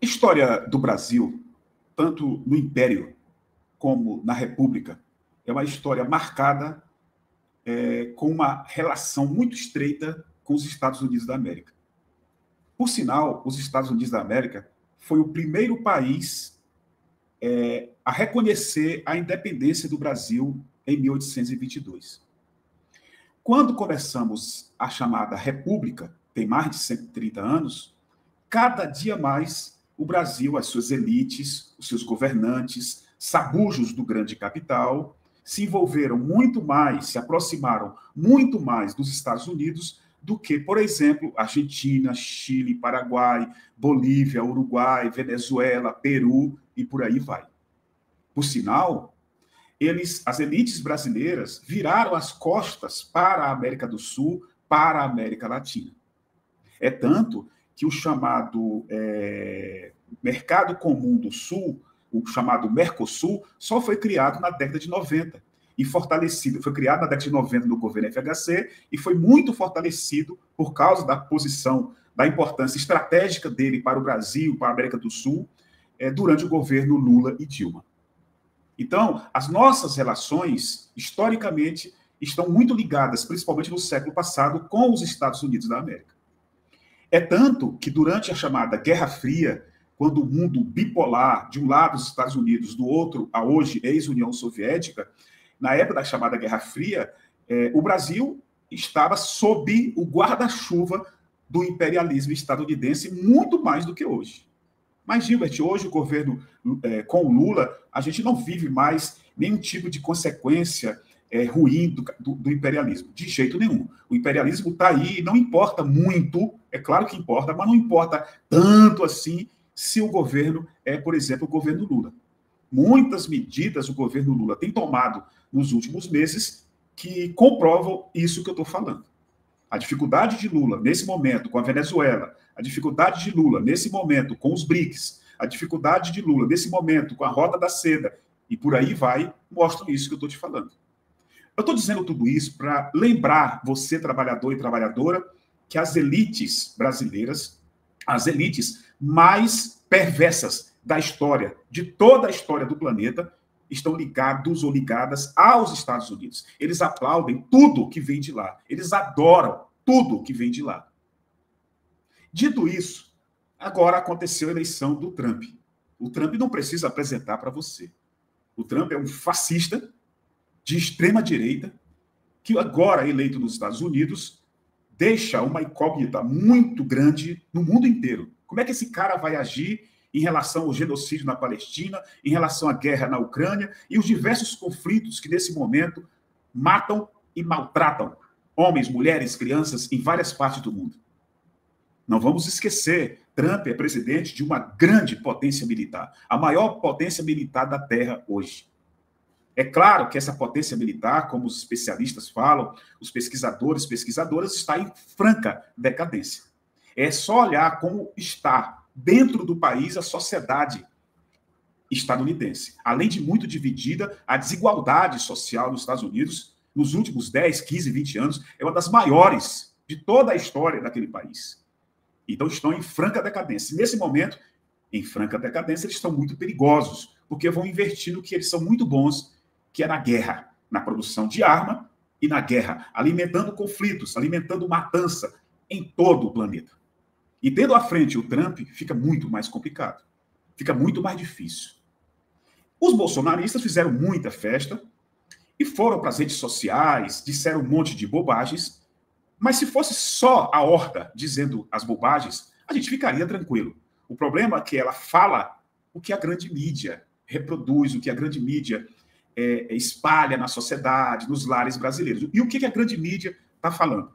A história do Brasil, tanto no Império como na República, é uma história marcada com uma relação muito estreita com os Estados Unidos da América. Por sinal, os Estados Unidos da América foi o primeiro país a reconhecer a independência do Brasil em 1822. Quando começamos a chamada República, tem mais de 130 anos, cada dia mais o Brasil, as suas elites, os seus governantes, sabujos do grande capital, se envolveram muito mais, se aproximaram muito mais dos Estados Unidos do que, por exemplo, Argentina, Chile, Paraguai, Bolívia, Uruguai, Venezuela, Peru e por aí vai. Por sinal, as elites brasileiras viraram as costas para a América do Sul, para a América Latina. É tanto que o chamado Mercado Comum do Sul, o chamado Mercosul, só foi criado na década de 90 e fortalecido. Foi criado na década de 90 no governo FHC e foi muito fortalecido por causa da posição, da importância estratégica dele para o Brasil, para a América do Sul, durante o governo Lula e Dilma. Então, as nossas relações, historicamente, estão muito ligadas, principalmente no século passado, com os Estados Unidos da América. É tanto que, durante a chamada Guerra Fria, quando o mundo bipolar, de um lado os Estados Unidos, do outro a hoje ex-União Soviética, na época da chamada Guerra Fria, o Brasil estava sob o guarda-chuva do imperialismo estadunidense muito mais do que hoje. Mas, Gilbert, hoje o governo com Lula, a gente não vive mais nenhum tipo de consequência ruim do imperialismo, de jeito nenhum. O imperialismo está aí, não importa muito, é claro que importa, mas não importa tanto assim se o governo por exemplo, o governo Lula. Muitas medidas o governo Lula tem tomado nos últimos meses que comprovam isso que eu estou falando. A dificuldade de Lula, nesse momento, com a Venezuela, a dificuldade de Lula, nesse momento, com os BRICS, a dificuldade de Lula, nesse momento, com a Rota da Seda, e por aí vai, mostram isso que eu estou te falando. Eu estou dizendo tudo isso para lembrar você, trabalhador e trabalhadora, que as elites brasileiras, as elites mais perversas da história, de toda a história do planeta, estão ligados ou ligadas aos Estados Unidos. Eles aplaudem tudo que vem de lá. Eles adoram tudo que vem de lá. Dito isso, agora aconteceu a eleição do Trump. O Trump não precisa apresentar para você. O Trump é um fascista de extrema-direita que agora, eleito nos Estados Unidos, deixa uma incógnita muito grande no mundo inteiro. Como é que esse cara vai agir em relação ao genocídio na Palestina, em relação à guerra na Ucrânia e os diversos conflitos que, nesse momento, matam e maltratam homens, mulheres, crianças em várias partes do mundo. Não vamos esquecer, Trump é presidente de uma grande potência militar, a maior potência militar da Terra hoje. É claro que essa potência militar, como os especialistas falam, os pesquisadoras, está em franca decadência. É só olhar como está dentro do país a sociedade estadunidense. Além de muito dividida, a desigualdade social nos Estados Unidos, nos últimos 10, 15, 20 anos, é uma das maiores de toda a história daquele país. Então, estão em franca decadência. Nesse momento, em franca decadência, eles estão muito perigosos, porque vão investir no que eles são muito bons, que é na guerra, na produção de arma e na guerra, alimentando conflitos, alimentando matança em todo o planeta. E tendo à frente o Trump, fica muito mais complicado, fica muito mais difícil. Os bolsonaristas fizeram muita festa e foram para as redes sociais, disseram um monte de bobagens, mas se fosse só a horda dizendo as bobagens, a gente ficaria tranquilo. O problema é que ela fala o que a grande mídia reproduz, o que a grande mídia espalha na sociedade, nos lares brasileiros. E o que a grande mídia está falando?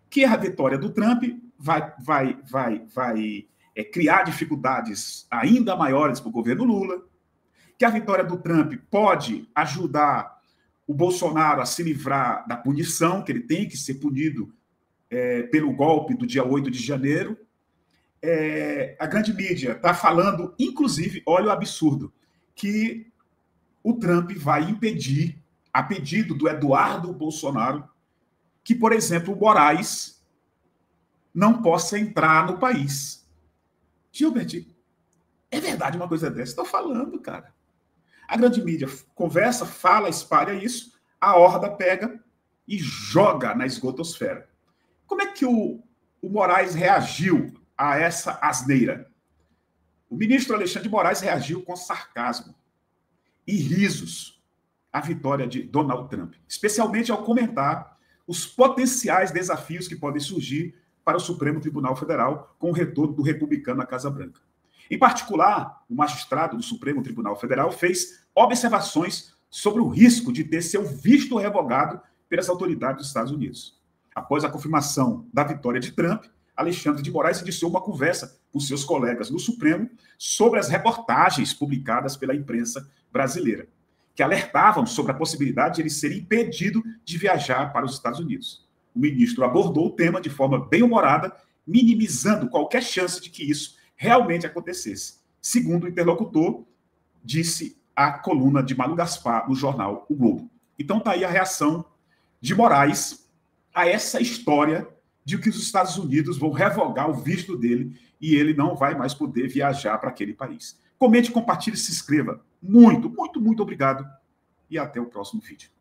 Que a vitória do Trump vai criar dificuldades ainda maiores para o governo Lula, que a vitória do Trump pode ajudar o Bolsonaro a se livrar da punição, que ele tem que ser punido pelo golpe do dia 8 de janeiro. A grande mídia está falando, inclusive, olha o absurdo, que o Trump vai impedir, a pedido do Eduardo Bolsonaro, que, por exemplo, o Moraes não possa entrar no país. Gilbert, é verdade uma coisa dessa? Estou falando, cara. A grande mídia conversa, fala, espalha isso, a horda pega e joga na esgotosfera. Como é que o Moraes reagiu a essa asneira? O ministro Alexandre de Moraes reagiu com sarcasmo e risos à vitória de Donald Trump, especialmente ao comentar os potenciais desafios que podem surgir para o Supremo Tribunal Federal com o retorno do republicano à Casa Branca. Em particular, o magistrado do Supremo Tribunal Federal fez observações sobre o risco de ter seu visto revogado pelas autoridades dos Estados Unidos. Após a confirmação da vitória de Trump, Alexandre de Moraes iniciou uma conversa com seus colegas no Supremo sobre as reportagens publicadas pela imprensa brasileira, que alertavam sobre a possibilidade de ele ser impedido de viajar para os Estados Unidos. O ministro abordou o tema de forma bem-humorada, minimizando qualquer chance de que isso realmente acontecesse. Segundo o interlocutor, disse a coluna de Manu Gaspar no jornal O Globo. Então está aí a reação de Moraes a essa história de que os Estados Unidos vão revogar o visto dele e ele não vai mais poder viajar para aquele país. Comente, compartilhe, se inscreva. Muito, muito, muito obrigado e até o próximo vídeo.